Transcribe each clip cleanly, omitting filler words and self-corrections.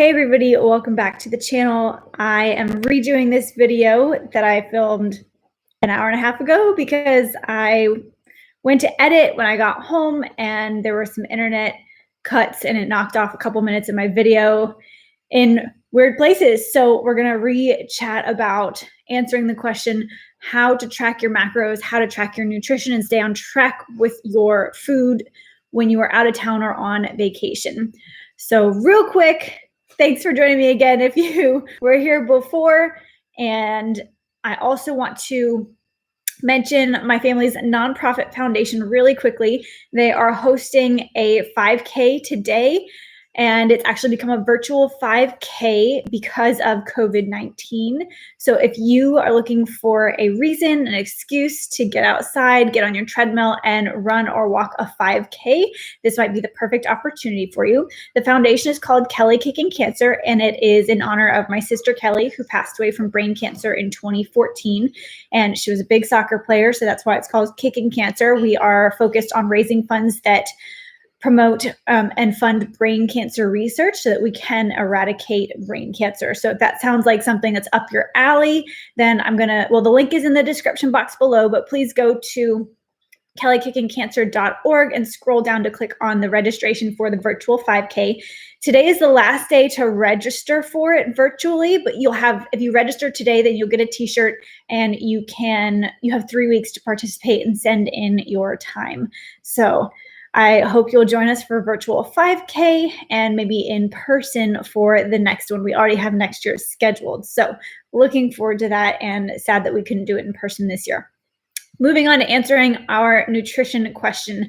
Hey everybody, welcome back to the channel. I am redoing this video that I filmed an hour and a half ago because I went to edit when I got home and there were some internet cuts and it knocked off a couple minutes of my video in weird places. So we're gonna re-chat about answering the question, how to track your macros, how to track your nutrition and stay on track with your food when you are out of town or on vacation. So real quick, thanks for joining me again if you were here before. And I also want to mention my family's nonprofit foundation really quickly. They are hosting a 5K today, and it's actually become a virtual 5K because of COVID-19. So if you are looking for a reason, an excuse to get outside, get on your treadmill and run or walk a 5K, this might be the perfect opportunity for you. The foundation is called Kelly Kicking Cancer, and it is in honor of my sister Kelly, who passed away from brain cancer in 2014. And she was a big soccer player, so that's why it's called Kicking Cancer. We are focused on raising funds that promote and fund brain cancer research so that we can eradicate brain cancer. So if that sounds like something that's up your alley, then the link is in the description box below, but please go to kellykickingcancer.org and scroll down to click on the registration for the virtual 5K. Today is the last day to register for it virtually, but if you register today, then you'll get a t-shirt and you have 3 weeks to participate and send in your time. So I hope you'll join us for a virtual 5K and maybe in person for the next one. We already have next year scheduled. So looking forward to that and sad that we couldn't do it in person this year. Moving on to answering our nutrition question.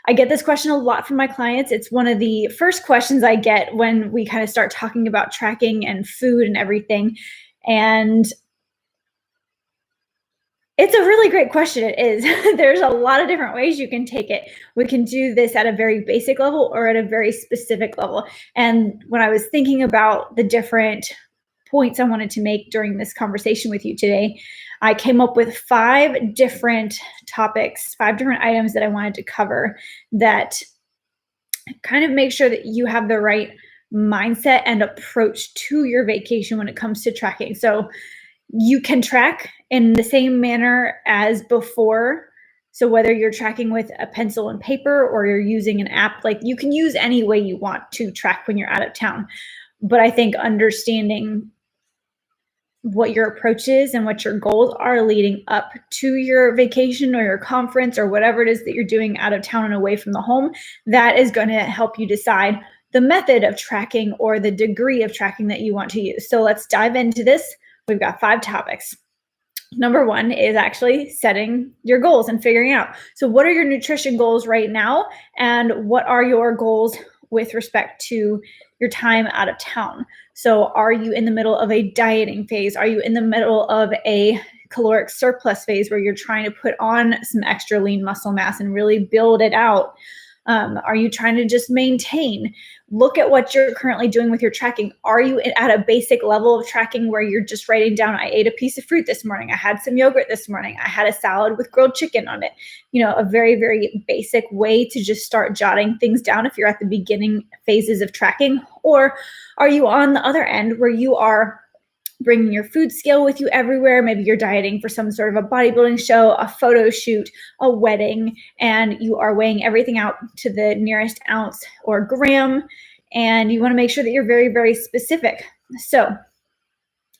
I get this question a lot from my clients. It's one of the first questions I get when we kind of start talking about tracking and food and everything. And it's a really great question. It is. There's a lot of different ways you can take it. We can do this at a very basic level or at a very specific level. And when I was thinking about the different points I wanted to make during this conversation with you today, I came up with 5 different topics, 5 different items that I wanted to cover that kind of make sure that you have the right mindset and approach to your vacation when it comes to tracking. So you can track in the same manner as before. So whether you're tracking with a pencil and paper or you're using an app, like you can use any way you want to track when you're out of town. But I think understanding what your approach is and what your goals are leading up to your vacation or your conference or whatever it is that you're doing out of town and away from the home, that is going to help you decide the method of tracking or the degree of tracking that you want to use. So let's dive into this. We've got 5 topics. Number 1 is actually setting your goals and figuring out. So what are your nutrition goals right now? And what are your goals with respect to your time out of town? So are you in the middle of a dieting phase? Are you in the middle of a caloric surplus phase where you're trying to put on some extra lean muscle mass and really build it out? Are you trying to just maintain? Look at what you're currently doing with your tracking. Are you at a basic level of tracking where you're just writing down, I ate a piece of fruit this morning, I had some yogurt this morning, I had a salad with grilled chicken on it? A very, very basic way to just start jotting things down if you're at the beginning phases of tracking. Or are you on the other end where you are bringing your food scale with you everywhere? Maybe you're dieting for some sort of a bodybuilding show, a photo shoot, a wedding, and you are weighing everything out to the nearest ounce or gram, and you want to make sure that you're very, very specific. So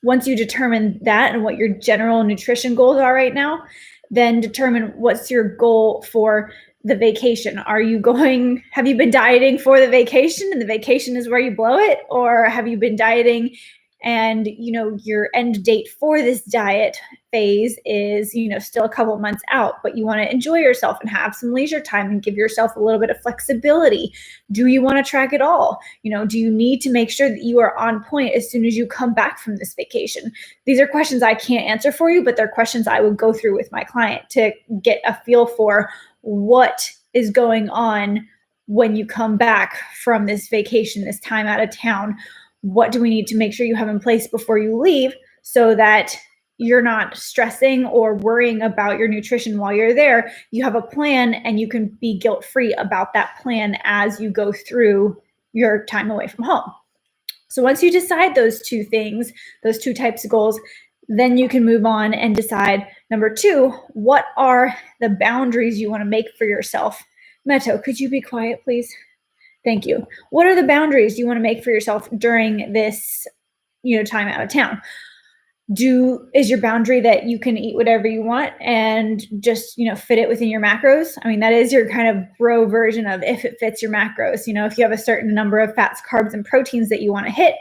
once you determine that and what your general nutrition goals are right now, then determine what's your goal for the vacation. Have you been dieting for the vacation and the vacation is where you blow it? Or have you been dieting and your end date for this diet phase is still a couple months out, but you want to enjoy yourself and have some leisure time and give yourself a little bit of flexibility? Do you want to track it all? Do you need to make sure that you are on point as soon as you come back from this vacation? These are questions I can't answer for you, but they're questions I would go through with my client to get a feel for what is going on when you come back from this vacation, this time out of town. What do we need to make sure you have in place before you leave so that you're not stressing or worrying about your nutrition while you're there? You have a plan and you can be guilt-free about that plan as you go through your time away from home. So once you decide those two things, those two types of goals, then you can move on and decide, number two, what are the boundaries you want to make for yourself? Meto, could you be quiet, please? Thank you. What are the boundaries you want to make for yourself during this, time out of town? Is your boundary that you can eat whatever you want and just, fit it within your macros? I mean, that is your kind of bro version of if it fits your macros. If you have a certain number of fats, carbs, and proteins that you want to hit,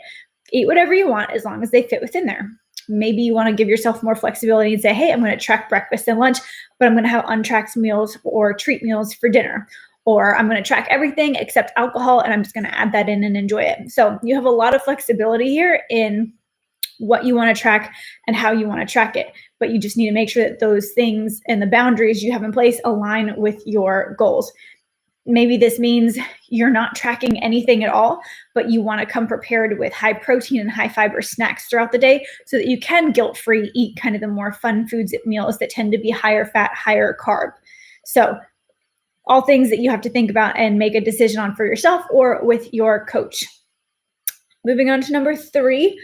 eat whatever you want as long as they fit within there. Maybe you want to give yourself more flexibility and say, hey, I'm going to track breakfast and lunch, but I'm going to have untracked meals or treat meals for dinner. Or I'm going to track everything except alcohol, and I'm just going to add that in and enjoy it. So you have a lot of flexibility here in what you want to track and how you want to track it. But you just need to make sure that those things and the boundaries you have in place align with your goals. Maybe this means you're not tracking anything at all, but you want to come prepared with high protein and high fiber snacks throughout the day so that you can guilt-free eat kind of the more fun foods at meals that tend to be higher fat, higher carb. So all things that you have to think about and make a decision on for yourself or with your coach. Moving on to number three,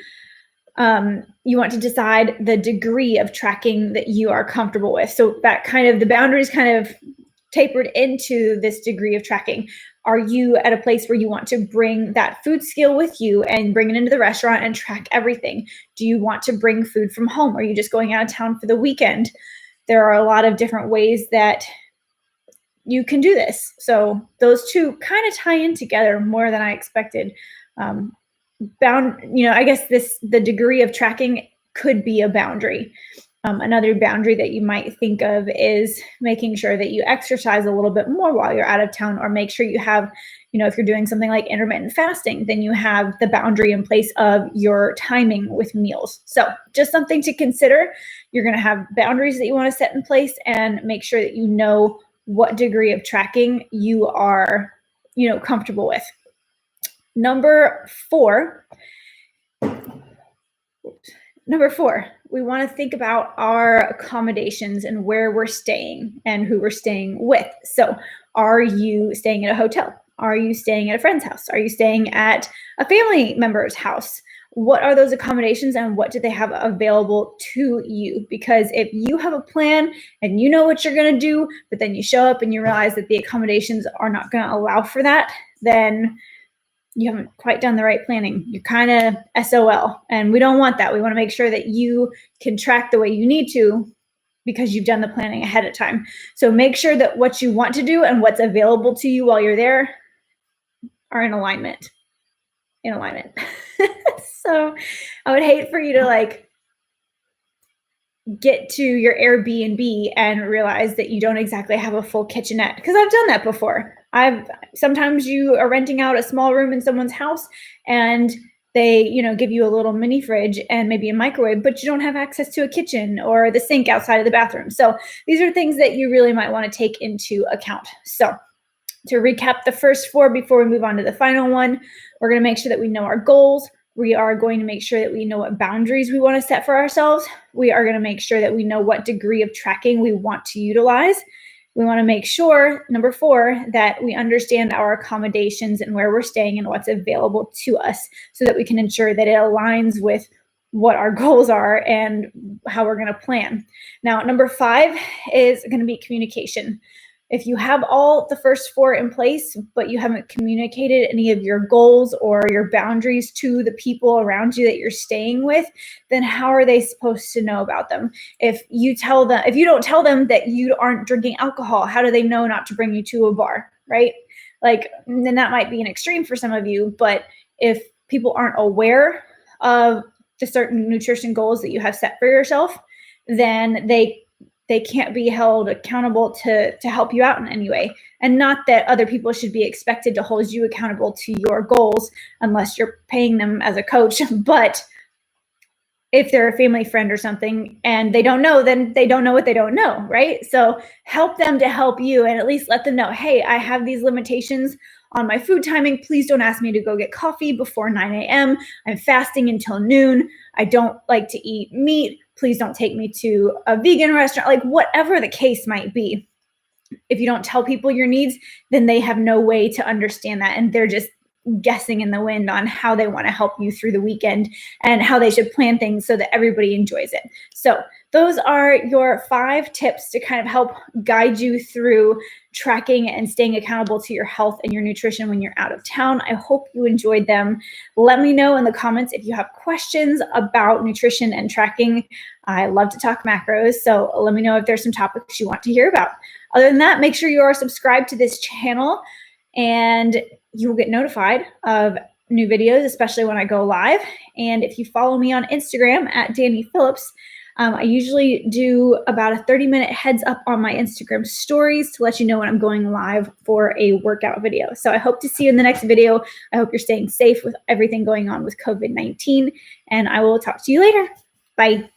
you want to decide the degree of tracking that you are comfortable with. So that the boundaries kind of tapered into this degree of tracking. Are you at a place where you want to bring that food scale with you and bring it into the restaurant and track everything? Do you want to bring food from home? Are you just going out of town for the weekend? There are a lot of different ways that you can do this. So those two kind of tie in together more than I expected. I guess the degree of tracking could be a boundary. Another boundary that you might think of is making sure that you exercise a little bit more while you're out of town, or make sure you have, if you're doing something like intermittent fasting, then you have the boundary in place of your timing with meals. So just something to consider. You're going to have boundaries that you want to set in place and make sure that you know what degree of tracking you are, comfortable with. Number four, we want to think about our accommodations and where we're staying and who we're staying with. So are you staying at a hotel? Are you staying at a friend's house? Are you staying at a family member's house? What are those accommodations and what do they have available to you? Because if you have a plan and you know what you're going to do, but then you show up and you realize that the accommodations are not going to allow for that, then you haven't quite done the right planning. You're kind of SOL, and we don't want that. We want to make sure that you can track the way you need to because you've done the planning ahead of time. So make sure that what you want to do and what's available to you while you're there are in alignment. So I would hate for you to get to your Airbnb and realize that you don't exactly have a full kitchenette, because I've done that before. Sometimes you are renting out a small room in someone's house and they, give you a little mini fridge and maybe a microwave, but you don't have access to a kitchen or the sink outside of the bathroom. So these are things that you really might want to take into account. So to recap the first four before we move on to the final one, we're going to make sure that we know our goals. We are going to make sure that we know what boundaries we want to set for ourselves. We are going to make sure that we know what degree of tracking we want to utilize. We want to make sure, number four, that we understand our accommodations and where we're staying and what's available to us so that we can ensure that it aligns with what our goals are and how we're going to plan. Now, number five is going to be communication. If you have all the first four in place, but you haven't communicated any of your goals or your boundaries to the people around you that you're staying with, then how are they supposed to know about them? If you don't tell them that you aren't drinking alcohol, how do they know not to bring you to a bar, right? Then that might be an extreme for some of you, but if people aren't aware of the certain nutrition goals that you have set for yourself, then they can't be held accountable to help you out in any way. And not that other people should be expected to hold you accountable to your goals unless you're paying them as a coach. But if they're a family friend or something and they don't know, then they don't know what they don't know, right? So help them to help you and at least let them know, hey, I have these limitations on my food timing. Please don't ask me to go get coffee before 9 a.m. I'm fasting until noon. I don't like to eat meat. Please don't take me to a vegan restaurant, whatever the case might be. If you don't tell people your needs, then they have no way to understand that. And they're just, guessing in the wind on how they want to help you through the weekend and how they should plan things so that everybody enjoys it. So those are your 5 tips to kind of help guide you through tracking and staying accountable to your health and your nutrition when you're out of town. I hope you enjoyed them. Let me know in the comments if you have questions about nutrition and tracking. I love to talk macros, so let me know if there's some topics you want to hear about. Other than that, make sure you are subscribed to this channel and you will get notified of new videos, especially when I go live. And if you follow me on Instagram at Danny Phillips, I usually do about a 30-minute heads up on my Instagram stories to let you know when I'm going live for a workout video. So I hope to see you in the next video. I hope you're staying safe with everything going on with COVID-19, and I will talk to you later. Bye.